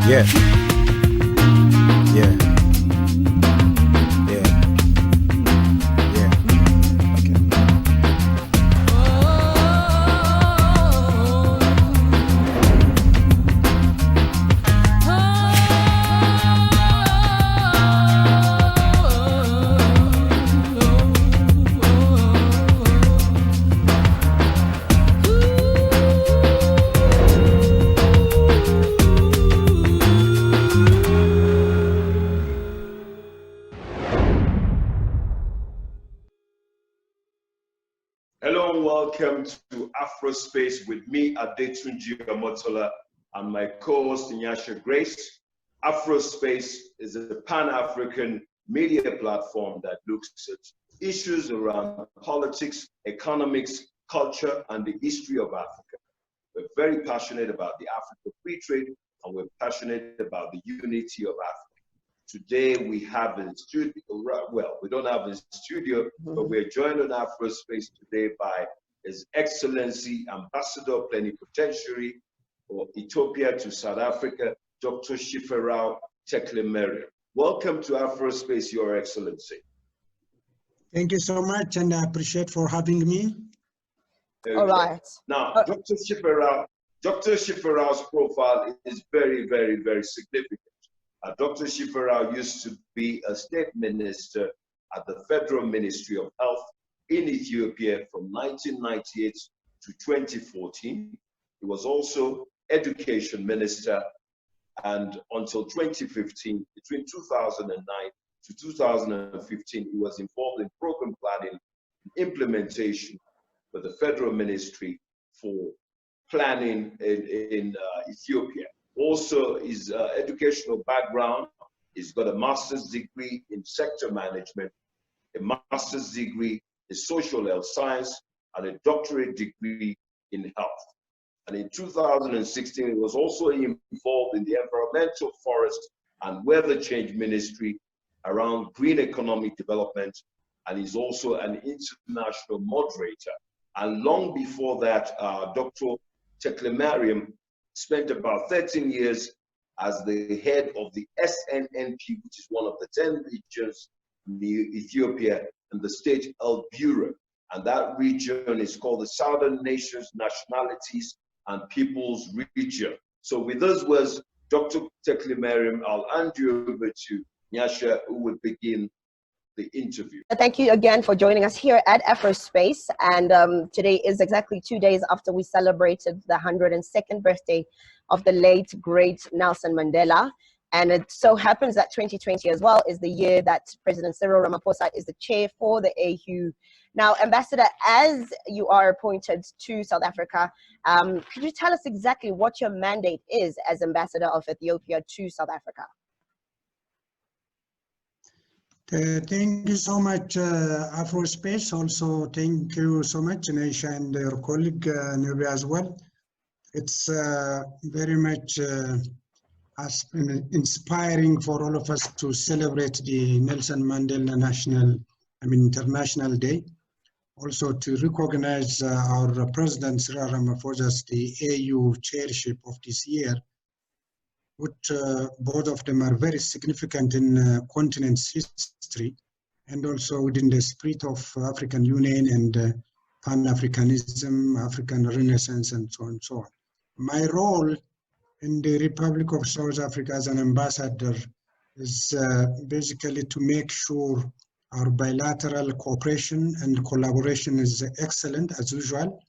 Yeah. Yeah. Yeah. Yeah. Okay. Hello and welcome to Afrospace with me, Adetunji Omotola, and my co-host, Nyasha Grace. Afrospace is a Pan-African media platform that looks at issues around politics, economics, culture, and the history of Africa. We're very passionate about the Africa free trade, and we're passionate about the unity of Africa. Today we have in studio, well, we don't have in studio, but we're joined on Afrospace today by His Excellency Ambassador Plenipotentiary for Ethiopia to South Africa, Dr. Shiferaw Teklemariam. Welcome to Afrospace, Your Excellency. Thank you so much, and I appreciate for having me. All right. Now, Dr. Shiferaw's profile is very, very, very significant. Dr. Shiferaw used to be a state minister at the Federal Ministry of Health in Ethiopia from 1998 to 2014. He was also education minister, and until 2015, between 2009 to 2015, he was involved in program planning and implementation for the Federal Ministry for planning in Ethiopia. Also, his educational background, he's got a master's degree in sector management, a master's degree in social health science, and a doctorate degree in health. And in 2016, he was also involved in the environmental, forest, and weather change ministry around green economic development, and he's also an international moderator. And long before that, Dr. Teklemariam spent about 13 years as the head of the SNNP, which is one of the 10 regions in Ethiopia, and the State Health Bureau. And that region is called the Southern Nations, Nationalities, and Peoples Region. So with those words, Dr. Teklemariam, I'll hand you over to Nyasha, who will begin the interview. Thank you again for joining us here at Afrospace. And today is exactly 2 days after we celebrated the 102nd birthday of the late, great Nelson Mandela. And it so happens that 2020 as well is the year that President Cyril Ramaphosa is the chair for the AU. Now, Ambassador, as you are appointed to South Africa, could you tell us exactly what your mandate is as Ambassador of Ethiopia to South Africa? Thank you so much, Afrospace. Also, thank you so much, Naisha, and your colleague, Nubi, as well. It's very much inspiring for all of us to celebrate the Nelson Mandela International Day. Also to recognize our President Cyril Ramaphosa as the AU chairship of this year, which both of them are very significant in continent's history and also within the spirit of African Union and Pan-Africanism, African Renaissance, and so on and so on. My role in the Republic of South Africa as an ambassador is basically to make sure our bilateral cooperation and collaboration is excellent as usual.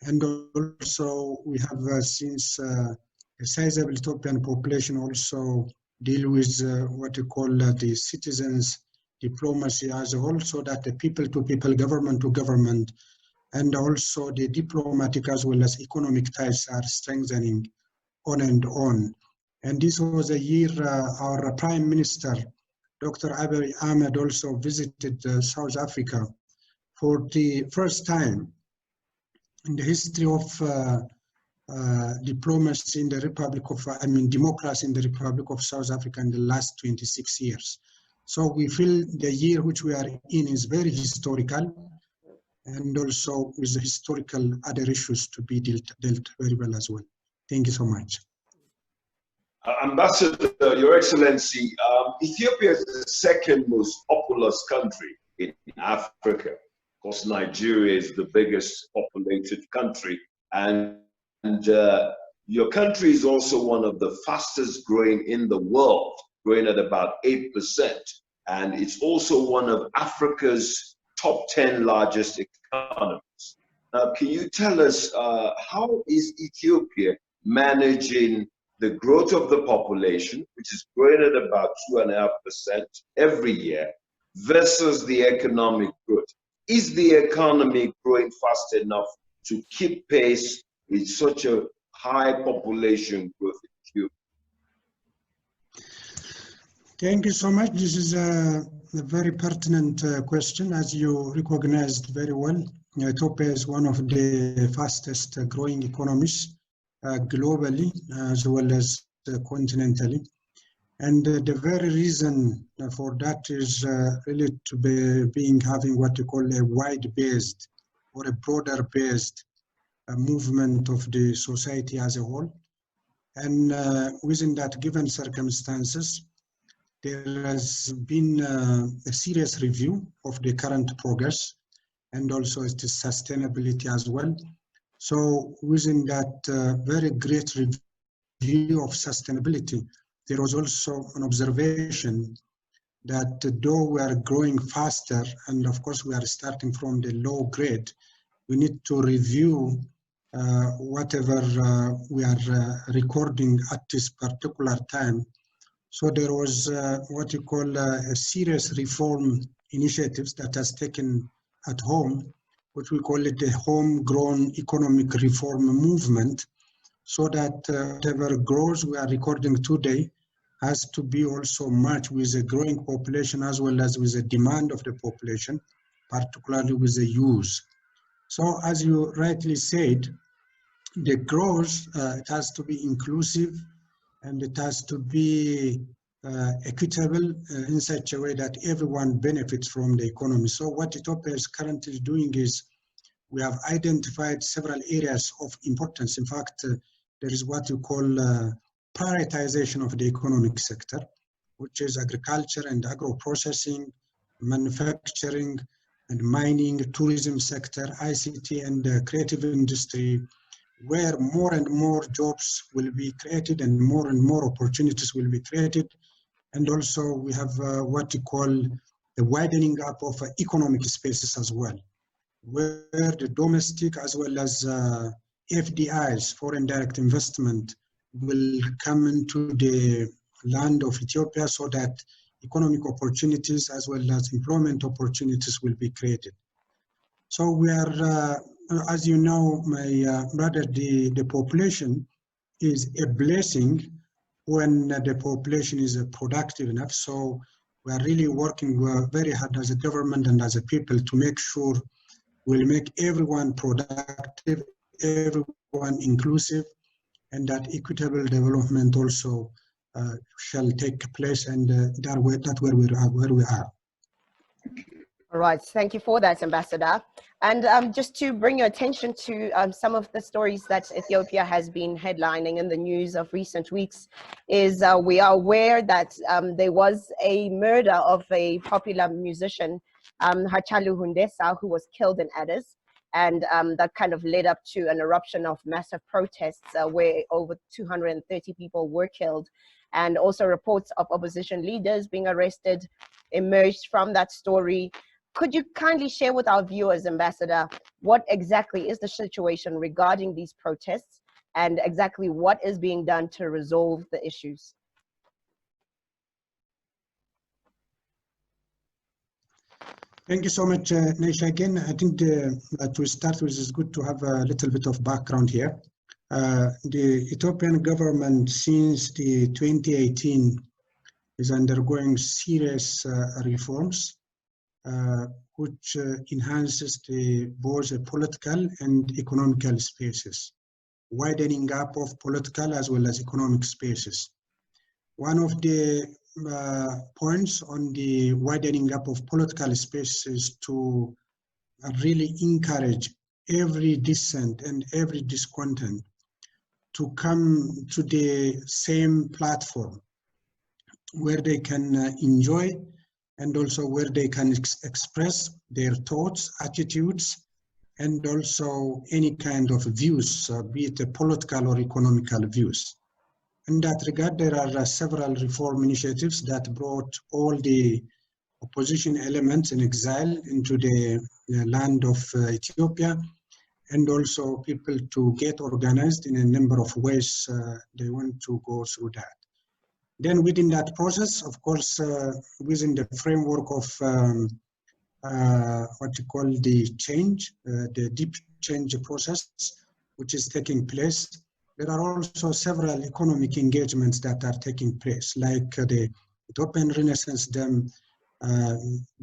And also we have since a sizable Ethiopian population also deal with what we call the citizens diplomacy as a whole, so that the people-to-people, government-to-government, and also the diplomatic as well as economic ties are strengthening on and on. And this was a year our Prime Minister, Dr. Abiy Ahmed, also visited South Africa for the first time in the history of diplomacy in the Republic of, democracy in the Republic of South Africa in the last 26 years. So we feel the year which we are in is very historical, and also with the historical other issues to be dealt very well as well. Thank you so much. Ambassador, Your Excellency, Ethiopia is the second most populous country in Africa. Of course, Nigeria is the biggest populated country, and your country is also one of the fastest growing in the world, growing at about 8%. And it's also one of Africa's top 10 largest economies. Now, can you tell us how is Ethiopia managing the growth of the population, which is growing at about 2.5% every year, versus the economic growth? Is the economy growing fast enough to keep pace with such a high population growth in Ethiopia? Thank you so much. This is a very pertinent question. As you recognized very well, Ethiopia is one of the fastest growing economies globally as well as continentally. And the very reason for that is really to be having what you call a wide-based or a broader-based movement of the society as a whole. And within that given circumstances, there has been a serious review of the current progress and also its sustainability as well. So within that very great review of sustainability, there was also an observation that though we are growing faster, and of course we are starting from the low grade, we need to review whatever we are recording at this particular time. So there was what you call a serious reform initiatives that has taken at home, which we call it the homegrown economic reform movement, so that whatever growth we are recording today has to be also matched with a growing population as well as with the demand of the population, particularly with the youth. So as you rightly said, the growth, it has to be inclusive and it has to be equitable in such a way that everyone benefits from the economy. So what Ethiopia is currently doing is we have identified several areas of importance. In fact, there is what you call prioritization of the economic sector, which is agriculture and agro-processing, manufacturing and mining, tourism sector, ICT and creative industry, where more and more jobs will be created and more opportunities will be created. And also we have what you call the widening up of economic spaces as well, where the domestic as well as FDIs, foreign direct investment, will come into the land of Ethiopia so that economic opportunities as well as employment opportunities will be created. So we are, as you know, my brother, the population is a blessing when the population is productive enough. So we are really working very hard as a government and as a people to make sure we'll make everyone productive, everyone inclusive, and that equitable development also shall take place, and that's where we are. All right, thank you for that, Ambassador. And just to bring your attention to some of the stories that Ethiopia has been headlining in the news of recent weeks, is we are aware that there was a murder of a popular musician, Hachalu Hundessa, who was killed in Addis. And that kind of led up to an eruption of massive protests where over 230 people were killed. And also reports of opposition leaders being arrested emerged from that story. Could you kindly share with our viewers, Ambassador, what exactly is the situation regarding these protests and exactly what is being done to resolve the issues? Thank you so much, Neisha. Again, I think to start with, it's good to have a little bit of background here. The Ethiopian government, since the 2018, is undergoing serious reforms, which enhances both the political and economical spaces, widening up of political as well as economic spaces. One of the points on the widening up of political spaces to really encourage every dissent and every discontent to come to the same platform where they can enjoy and also where they can express their thoughts, attitudes, and also any kind of views, be it political or economical views. In that regard, there are several reform initiatives that brought all the opposition elements in exile into the land of Ethiopia, and also people to get organized in a number of ways they want to go through that. Then within that process, of course, within the framework of what you call the change, the deep change process, which is taking place, there are also several economic engagements that are taking place, like the Ethiopian Renaissance Dam,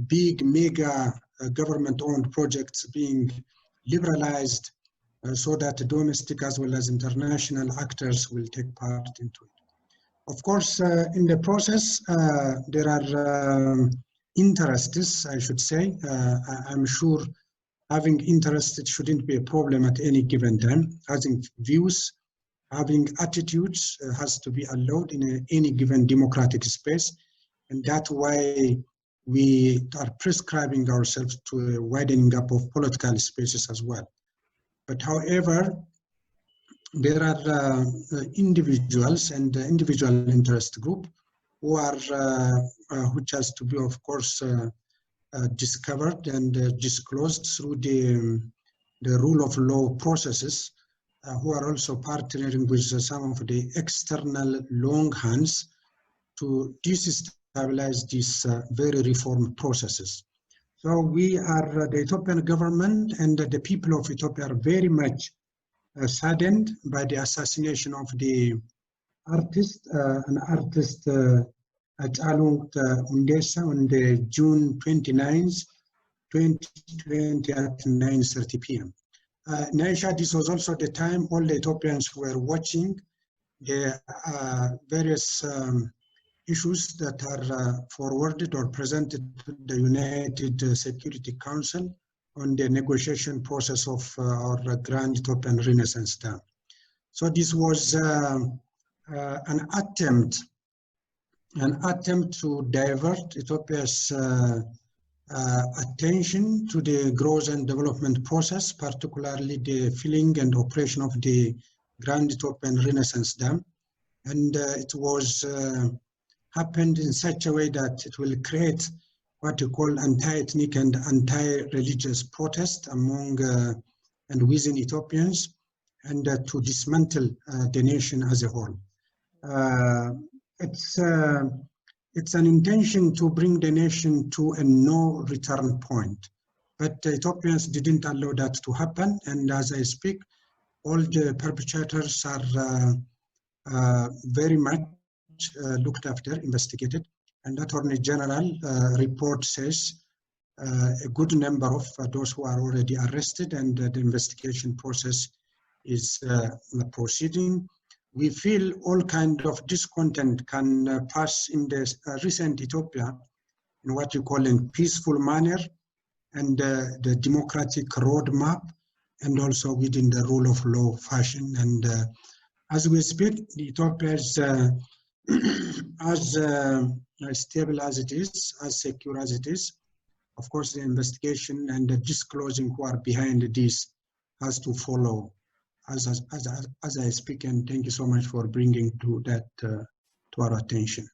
big mega government-owned projects being liberalized so that domestic as well as international actors will take part into it. Of course, in the process, there are interests, I should say. I'm sure having interests, it shouldn't be a problem at any given time. Having views, having attitudes has to be allowed in any given democratic space. And that's why we are prescribing ourselves to a widening up of political spaces as well. But however, there are individuals and individual interest group who are, which has to be, of course, discovered and disclosed through the rule of law processes, who are also partnering with some of the external long hands to destabilize these very reform processes. So we are, the Ethiopian government and the people of Ethiopia are very much saddened by the assassination of the artist, an artist Hachalu Hundessa on the June 29th, 2020 at 9:30 p.m. Naisha, this was also the time all the Ethiopians were watching the various issues that are forwarded or presented to the United Security Council on the negotiation process of our Grand Ethiopian Renaissance Dam. So this was an attempt to divert Ethiopia's attention to the growth and development process, particularly the filling and operation of the Grand Ethiopian Renaissance Dam. And it was happened in such a way that it will create what you call anti-ethnic and anti-religious protest among and within Ethiopians, and to dismantle the nation as a whole. It's an intention to bring the nation to a no-return point, but the Ethiopians didn't allow that to happen, and as I speak, all the perpetrators are very much looked after, investigated, and Attorney General report says a good number of those who are already arrested, and the investigation process is proceeding. We feel all kind of discontent can pass in the recent Ethiopia in what you call in peaceful manner, and the democratic roadmap, and also within the rule of law fashion. And as we speak, Ethiopia is as stable as it is, as secure as it is. Of course, the investigation and the disclosing who are behind this has to follow as I speak. And thank you so much for bringing to that to our attention.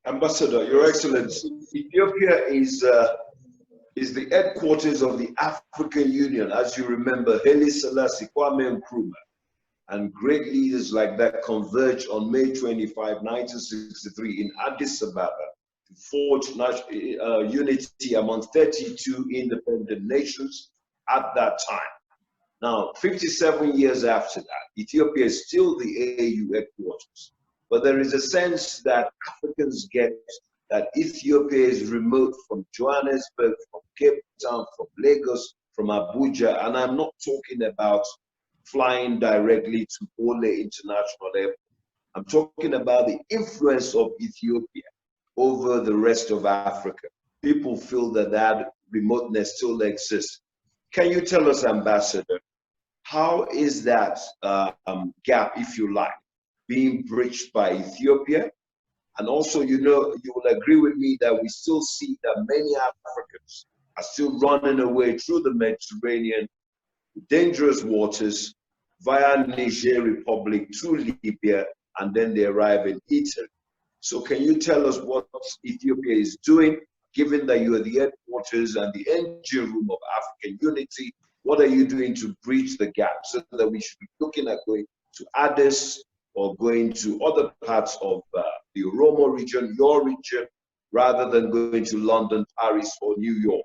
Ambassador, Your Excellency, Ethiopia is the headquarters of the African Union. As you remember, Haile Selassie, Kwame Nkrumah, and great leaders like that converged on May 25, 1963 in Addis Ababa to forge unity among 32 independent nations at that time. Now, 57 years after that, Ethiopia is still the AU headquarters, but there is a sense that Africans get that Ethiopia is remote from Johannesburg, from Cape Town, from Lagos, from Abuja, and I'm not talking about flying directly to Ole International Airport. I'm talking about the influence of Ethiopia over the rest of Africa. People feel that that remoteness still exists. Can you tell us, Ambassador, how is that gap, if you like, being bridged by Ethiopia? And also, you know, you will agree with me that we still see that many Africans are still running away through the Mediterranean, dangerous waters, via Niger Republic to Libya, and then they arrive in Italy. So can you tell us what Ethiopia is doing, given that you are the headquarters and the engine room of African unity? What are you doing to bridge the gap so that we should be looking at going to Addis or going to other parts of the Oromo region, your region, rather than going to London, Paris, or New York?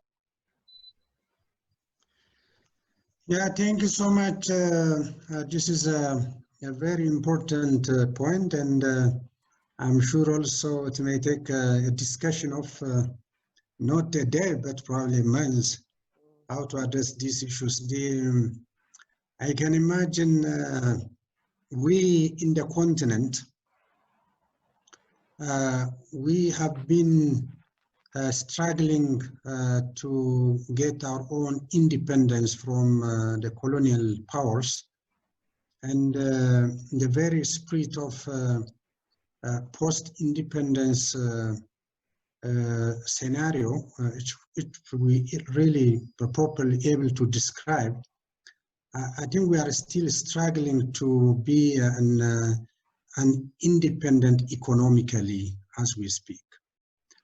Yeah, thank you so much. This is a very important point, and I'm sure also it may take a discussion of not a day, but probably months, how to address these issues. I can imagine we in the continent, we have been struggling to get our own independence from the colonial powers, and the very spirit of post-independence scenario, which we really properly able to describe. I think we are still struggling to be an independent economically as we speak.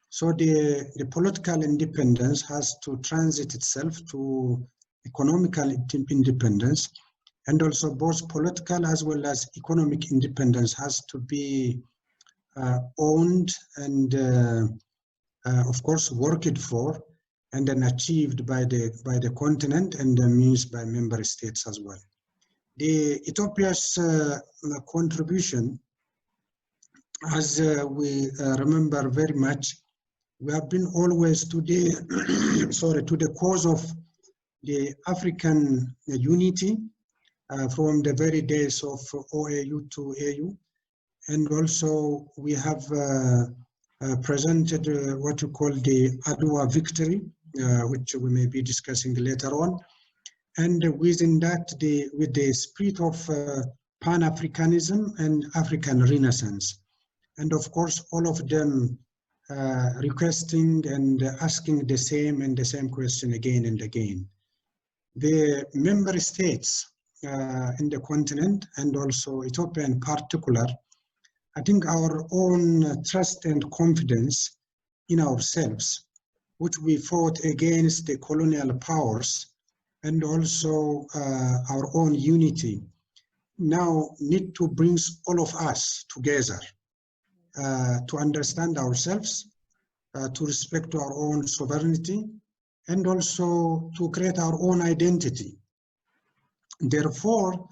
So the political independence has to transit itself to economical independence, and also both political as well as economic independence has to be owned and of course worked for, and then achieved by the continent, and means by member states as well. The Ethiopia's contribution, as we remember very much, we have been always to the cause of the African unity from the very days of OAU to AU, and also we have presented what you call the Adwa victory, which we may be discussing later on, and within that, with the spirit of Pan-Africanism and African Renaissance, and of course all of them requesting and asking the same question again and again. The member states in the continent, and also Ethiopia in particular, I think our own trust and confidence in ourselves, which we fought against the colonial powers, and also our own unity, now need to bring all of us together to understand ourselves, to respect our own sovereignty, and also to create our own identity. Therefore,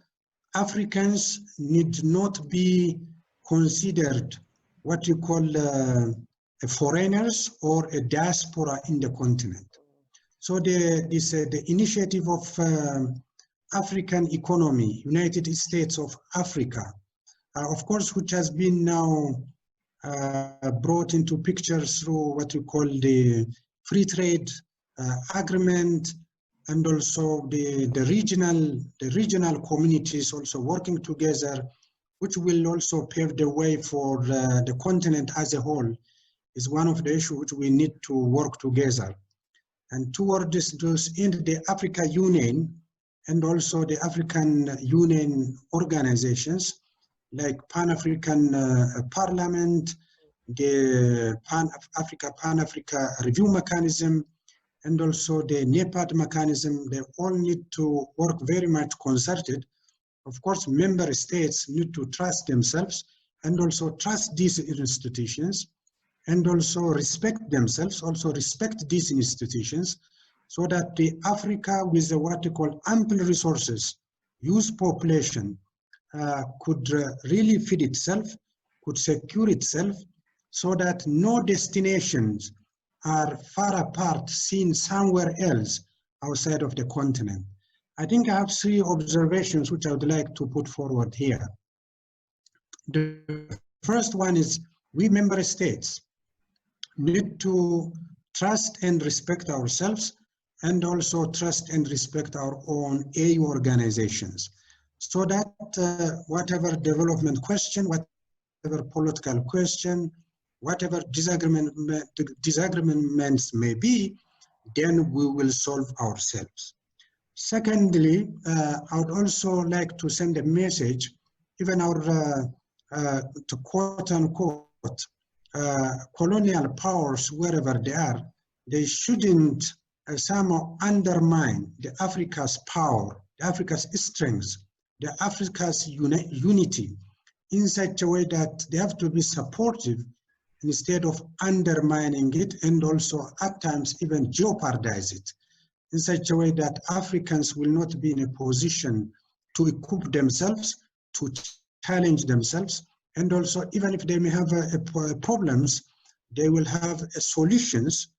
Africans need not be considered what you call foreigners or a diaspora in the continent. So the initiative of African economy, United States of Africa, of course, which has been now brought into picture through what you call the free trade agreement, and also the regional communities also working together, which will also pave the way for the continent as a whole, is one of the issues which we need to work together. And toward this, in the Africa Union and also the African Union organizations like Pan-African Parliament, the Pan-Africa Review Mechanism, and also the NEPAD mechanism, they all need to work very much concerted. Of course, member states need to trust themselves and also trust these institutions, and also respect themselves, also respect these institutions, so that the Africa with what you call ample resources, youth population, could really feed itself, could secure itself, so that no destinations are far apart, seen somewhere else outside of the continent. I think I have 3 observations which I would like to put forward here. The first one is, we member states need to trust and respect ourselves and also trust and respect our own AU organizations, so that whatever development question, whatever political question, whatever disagreements may be, then we will solve ourselves. Secondly, I would also like to send a message, even our, to quote unquote, colonial powers, wherever they are, they shouldn't somehow undermine the Africa's power, the Africa's strength, the Africa's unity in such a way that they have to be supportive instead of undermining it, and also at times even jeopardize it in such a way that Africans will not be in a position to equip themselves, to challenge themselves, and also even if they may have problems, they will have solutions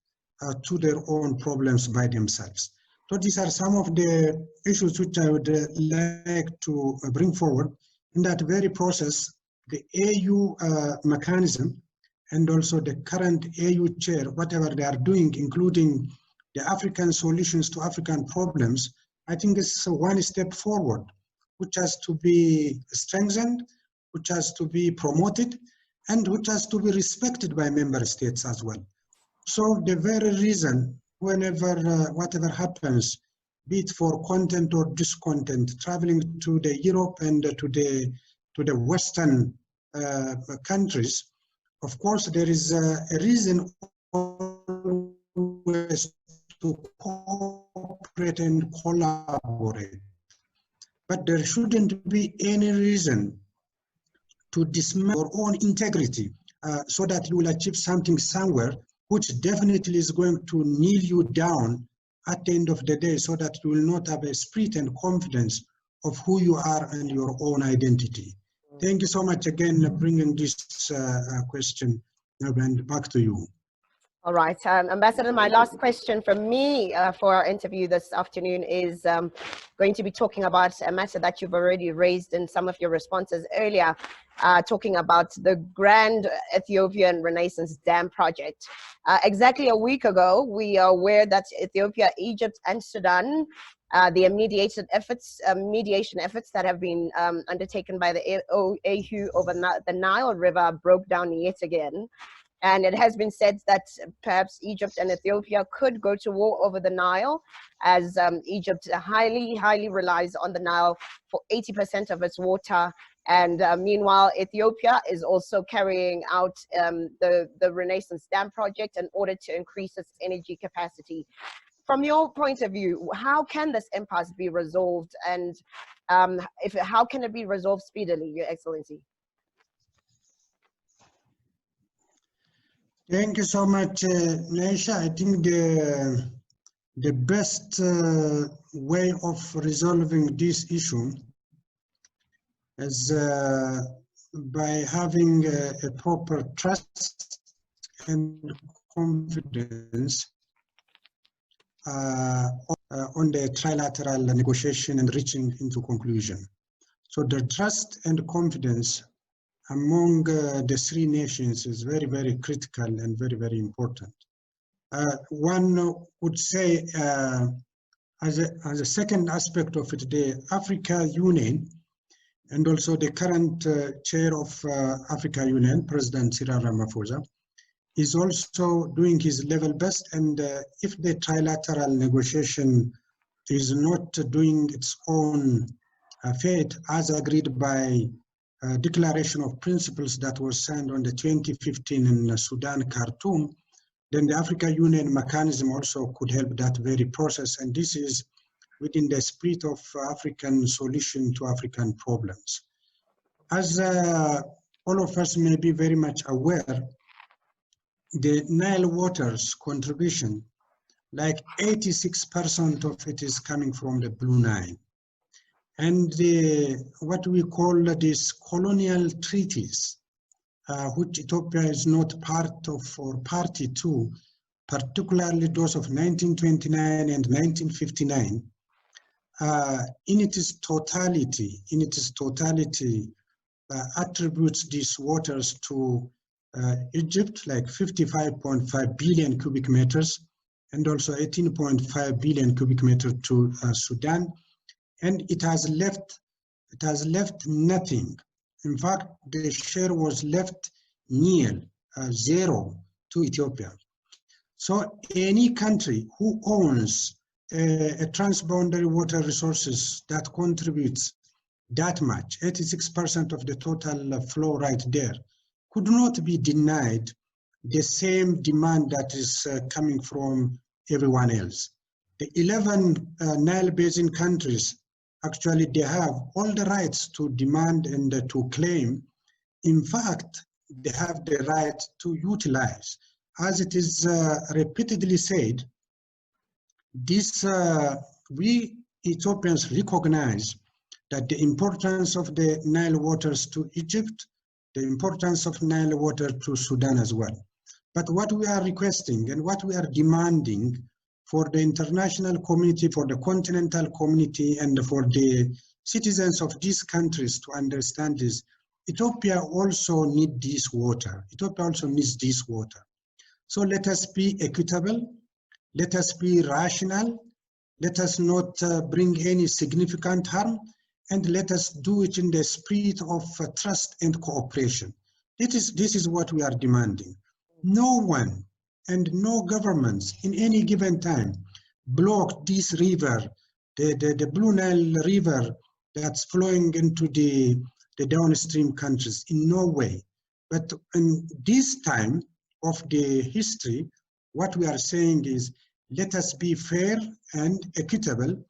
to their own problems by themselves. So these are some of the issues which I would like to bring forward. In that very process, the AU mechanism and also the current AU chair, whatever they are doing, including the African solutions to African problems, I think is one step forward, which has to be strengthened, which has to be promoted, and which has to be respected by member states as well. So the very reason, whenever, whatever happens, be it for content or discontent, traveling to the Europe and to the Western countries, of course, there is a reason always to cooperate and collaborate. But there shouldn't be any reason to dismantle your own integrity so that you will achieve something somewhere which definitely is going to kneel you down at the end of the day, so that you will not have a spirit and confidence of who you are and your own identity. Thank you so much again for bringing this question, and back to you. All right, Ambassador, my last question from me for our interview this afternoon is going to be talking about a matter that you've already raised in some of your responses earlier, talking about the Grand Ethiopian Renaissance Dam project. Exactly a week ago, we are aware that Ethiopia, Egypt, and Sudan, the mediation efforts that have been undertaken by the AU over the Nile River broke down yet again. And it has been said that perhaps Egypt and Ethiopia could go to war over the Nile, as Egypt highly relies on the Nile for 80% of its water. And meanwhile, Ethiopia is also carrying out the Renaissance Dam project in order to increase its energy capacity. From your point of view, how can this impasse be resolved, and how can it be resolved speedily, Your Excellency? Thank you so much, Naisha. I think the best way of resolving this issue is by having a proper trust and confidence on the trilateral negotiation and reaching into conclusion. So the trust and confidence among the three nations is very, very critical and very, very important. One would say, as a second aspect of it, the Africa Union and also the current chair of Africa Union, President Cyril Ramaphosa, is also doing his level best. And if the trilateral negotiation is not doing its own fate as agreed by Declaration of Principles that was signed on the 2015 in Sudan, Khartoum, then the Africa Union mechanism also could help that very process. And this is within the spirit of African solution to African problems. As all of us may be very much aware, the Nile waters contribution, like 86% of it is coming from the Blue Nile. And what we call these colonial treaties, which Ethiopia is not part of or party to, particularly those of 1929 and 1959, in its totality, attributes these waters to Egypt, like 55.5 billion cubic meters, and also 18.5 billion cubic meter to Sudan, and it has left nothing. In fact, the share was left nil, zero to Ethiopia. So any country who owns a transboundary water resources that contributes that much, 86% of the total flow right there, could not be denied the same demand that is coming from everyone else. The 11 Nile Basin countries, actually they have all the rights to demand and to claim. In fact, they have the right to utilize. As it is repeatedly said, this we Ethiopians recognize that the importance of the Nile waters to Egypt, the importance of Nile water to Sudan as well. But what we are requesting and what we are demanding for the international community, for the continental community, and for the citizens of these countries to understand is Ethiopia also needs this water. Ethiopia also needs this water. So let us be equitable, let us be rational, let us not bring any significant harm, and let us do it in the spirit of trust and cooperation. This is what we are demanding. No one and no governments in any given time block this river, the Blue Nile River that's flowing into the downstream countries, in no way. But in this time of the history, what we are saying is, let us be fair and equitable,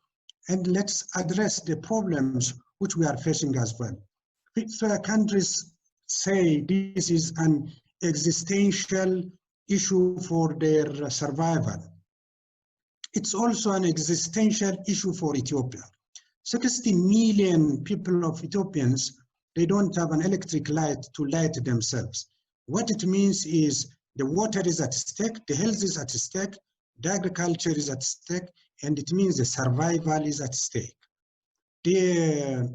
and let's address the problems which we are facing as well. If countries say this is an existential issue for their survival, it's also an existential issue for Ethiopia. 60 million people of Ethiopians, they don't have an electric light to light themselves. What it means is the water is at stake, the health is at stake, the agriculture is at stake, and it means the survival is at stake. The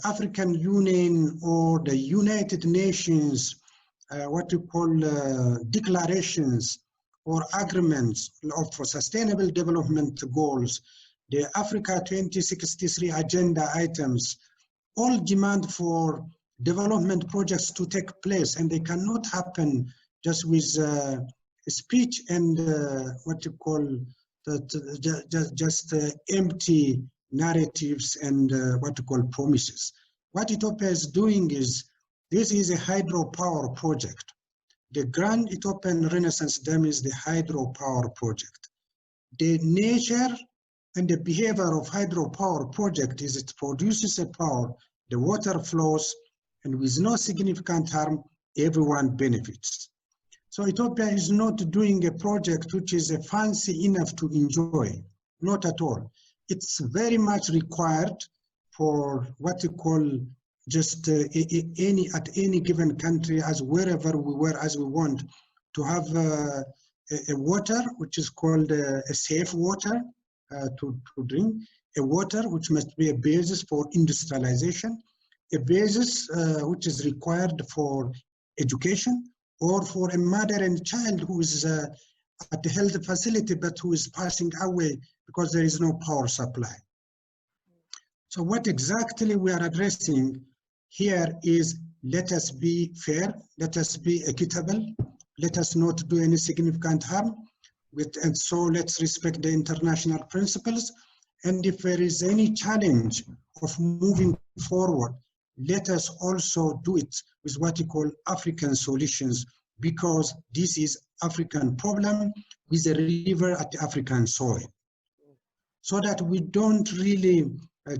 African Union or the United Nations, what you call declarations or agreements for sustainable development goals, the Africa 2063 agenda items, all demand for development projects to take place, and they cannot happen just with speech and what you call just empty narratives and what you call promises. What Ethiopia is doing is, this is a hydropower project. The Grand Ethiopian Renaissance Dam is the hydropower project. The nature and the behavior of hydropower project is it produces a power, the water flows, and with no significant harm, everyone benefits. So Ethiopia is not doing a project which is fancy enough to enjoy, not at all. It's very much required for what you call just at any given country, as wherever we were, as we want, to have a water which is called a safe water to drink, a water which must be a basis for industrialization, a basis which is required for education, or for a mother and child who is at the health facility but who is passing away because there is no power supply. So what exactly we are addressing here is, let us be fair, let us be equitable, let us not do any significant harm, and so let's respect the international principles. And if there is any challenge of moving forward, let us also do it with what you call African solutions, because this is African problem with a river at the African soil. So that we don't really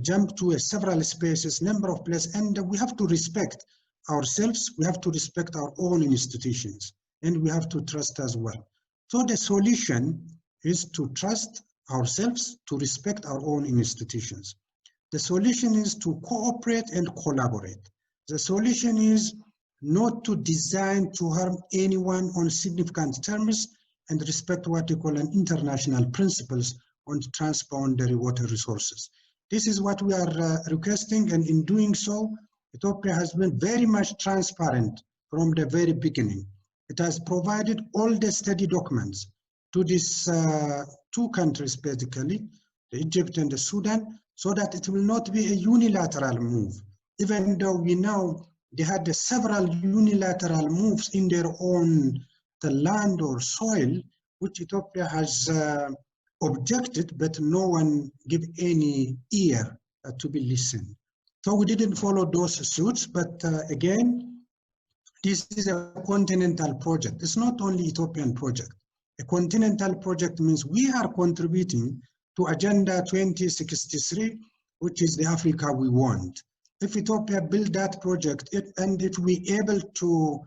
jump to several spaces, number of places, and we have to respect ourselves, we have to respect our own institutions, and we have to trust as well. So the solution is to trust ourselves, to respect our own institutions. The solution is to cooperate and collaborate. The solution is not to design to harm anyone on significant terms, and respect what we call an international principles on transboundary water resources. This is what we are requesting, and in doing so, Ethiopia has been very much transparent from the very beginning. It has provided all the study documents to these two countries, basically, the Egypt and the Sudan, so that it will not be a unilateral move, even though we know they had several unilateral moves in their own the land or soil, which Ethiopia has objected, but no one gave any ear to be listened. So we didn't follow those suits, but again, this is a continental project. It's not only Ethiopian project. A continental project means we are contributing to Agenda 2063, which is the Africa we want. If Ethiopia build that project, and if we able to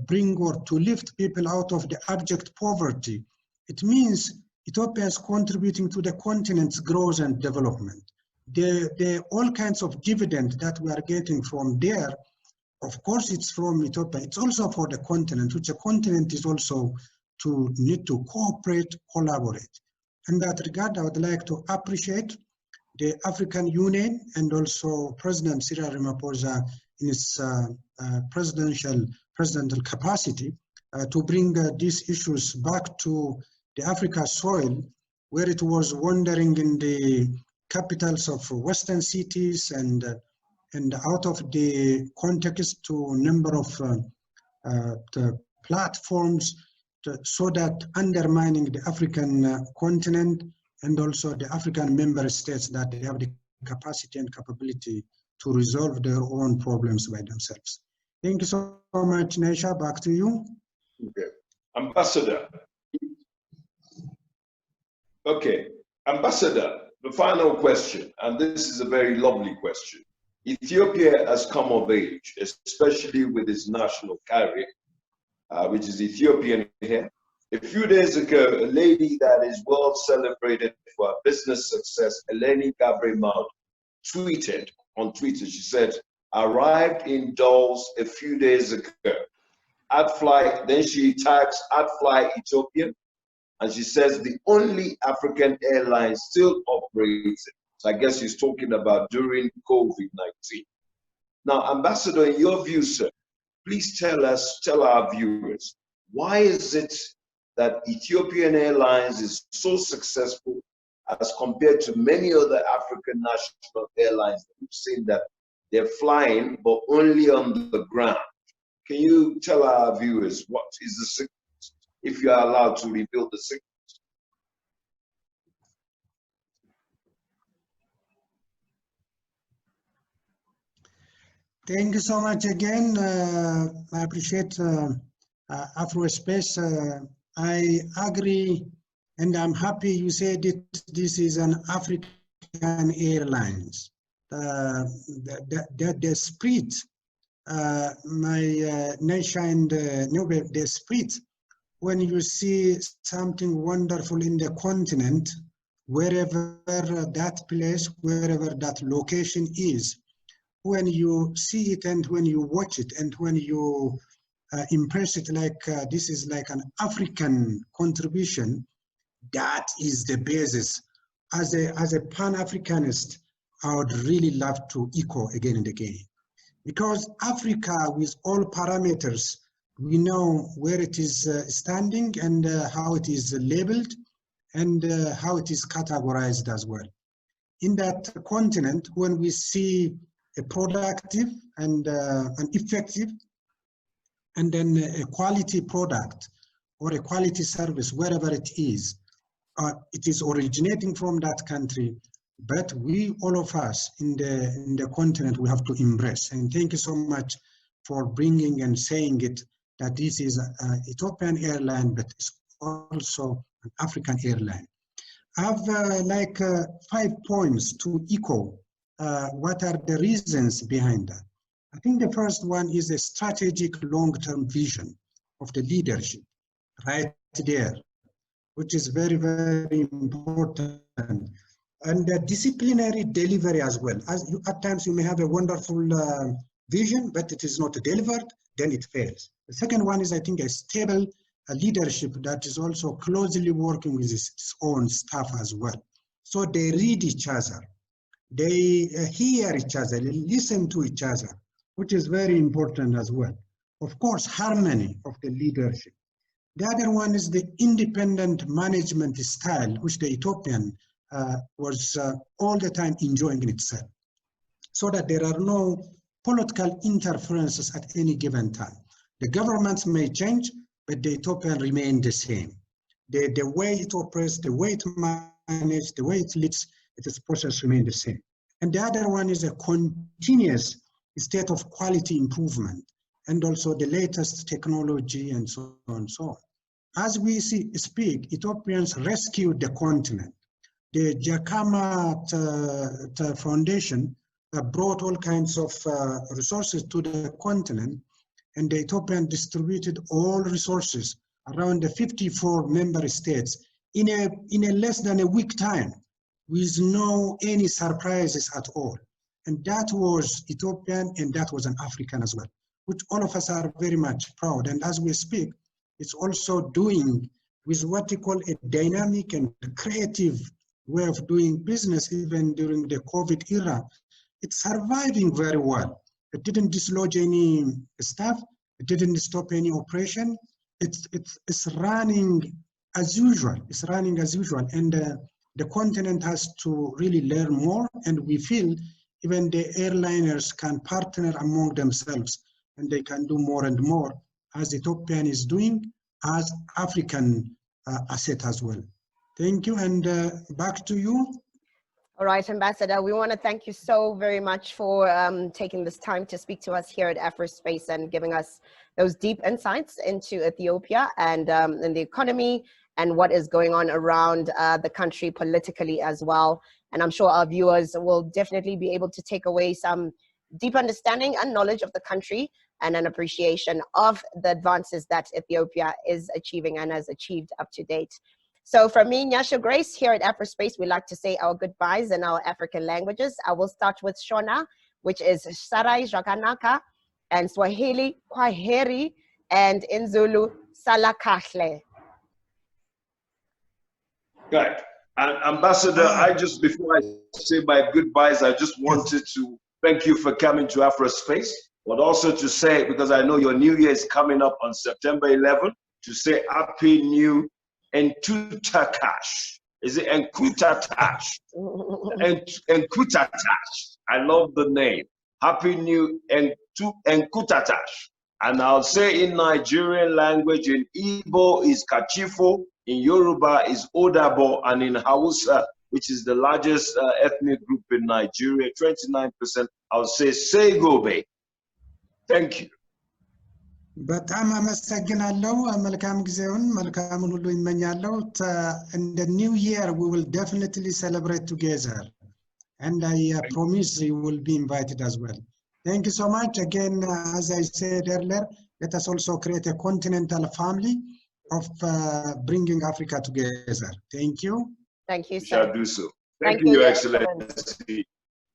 bring or to lift people out of the abject poverty, it means Ethiopia is contributing to the continent's growth and development. The all kinds of dividend that we are getting from there, of course, it's from Ethiopia. It's also for the continent, which the continent is also to need to cooperate, collaborate. In that regard, I would like to appreciate the African Union and also President Cyril Ramaphosa in his presidential capacity to bring these issues back to the Africa soil, where it was wandering in the capitals of Western cities and out of the context to a number of the platforms, so that undermining the African continent and also the African member states that they have the capacity and capability to resolve their own problems by themselves. Thank you so much, Nesha. Back to you. Okay. Ambassador. Okay. Ambassador, the final question, and this is a very lovely question. Ethiopia has come of age, especially with its national carrier, which is Ethiopian Airlines. A few days ago, a lady that is well celebrated for her business success, Eleni Gabriel, tweeted on Twitter, she said, arrived in Dulles a few days ago. AdFly, then she tags AdFly Ethiopian, and she says the only African airline still operates. So I guess she's talking about during COVID-19. Now, Ambassador, in your view, sir, please tell our viewers, why is it that Ethiopian Airlines is so successful as compared to many other African national airlines? We've seen that they're flying, but only on the ground. Can you tell our viewers what is the secret, if you are allowed to reveal the secret? Thank you so much again. I appreciate Afrospace. I agree, and I'm happy you said it. This is an African Airlines. The spirit, my Nesha and Nobel, the spirit, when you see something wonderful in the continent, wherever that place, wherever that location is, when you see it and when you watch it and when you impress it like this is like an African contribution, that is the basis. As a Pan-Africanist, I would really love to echo again and again. Because Africa, with all parameters, we know where it is standing and how it is labeled and how it is categorized as well. In that continent, when we see a productive and an effective and then a quality product or a quality service, wherever it is originating from that country, but we, all of us in the continent, we have to embrace. And thank you so much for bringing and saying it, that this is an Ethiopian airline, but it's also an African airline. I have 5 points to echo what are the reasons behind that. I think the first one is a strategic long-term vision of the leadership right there, which is very, very important. And the disciplinary delivery as well. At times you may have a wonderful vision, but it is not delivered, then it fails. The second one is, I think, a stable leadership that is also closely working with its own staff as well. So they read each other, they hear each other, they listen to each other, which is very important as well. of course, harmony of the leadership. The other one is the independent management style, which the Ethiopian was all the time enjoying in itself, so that there are no political interferences at any given time. The governments may change, but the Ethiopian remain the same. The way it operates, the way it manages, the way it leads, its process remain the same. And the other one is a continuous state of quality improvement, and also the latest technology and so on and so on. As we speak, Ethiopians rescued the continent. The Jakama Foundation brought all kinds of resources to the continent, and the Ethiopian distributed all resources around the 54 member states in a less than a week time, with no any surprises at all. And that was Ethiopian, and that was an African as well, which all of us are very much proud. And as we speak, it's also doing with what we call a dynamic and creative way of doing business, even during the COVID era. It's surviving very well. It didn't dislodge any staff. It didn't stop any operation. It's running as usual. It's running as usual. And the continent has to really learn more. And we feel even the airliners can partner among themselves, and they can do more and more, as Ethiopian is doing, as African asset as well. Thank you, and back to you. All right, Ambassador, we want to thank you so very much for taking this time to speak to us here at Afrospace and giving us those deep insights into Ethiopia and in the economy and what is going on around the country politically as well. And I'm sure our viewers will definitely be able to take away some deep understanding and knowledge of the country and an appreciation of the advances that Ethiopia is achieving and has achieved up to date. So from me, Nyasha Grace, here at Afrospace, we like to say our goodbyes in our African languages. I will start with Shona, which is Sarai Jaganaka, and Swahili, Kwaheri, and in Zulu, Salakahle. Right. And Ambassador, before I say my goodbyes, I just wanted to thank you for coming to Afrospace, but also to say, because I know your New Year is coming up on September 11th, to say Happy New Entutakash. Is it Enkutatash? Enkutatash. I love the name. Happy New Enkutatash. And I'll say in Nigerian language, in Igbo is Kachifo, in Yoruba is Odabo, and in Hausa, which is the largest ethnic group in Nigeria, 29%, I'll say Segobe. Thank you. በጣም አመሰግናለሁ። መልካም ጊዜውን መልካሙን ሁሉ ይመኛለሁ። In the new year we will definitely celebrate together, and I promise you will be invited as well. Thank you so much again. As I said earlier, let us also create a continental family of bringing Africa together. Thank you. Thank you, We sir. shall do so. Thank you, Your Excellency.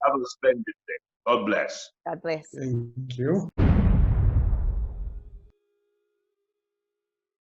Have a splendid day. God bless. God bless. Thank you.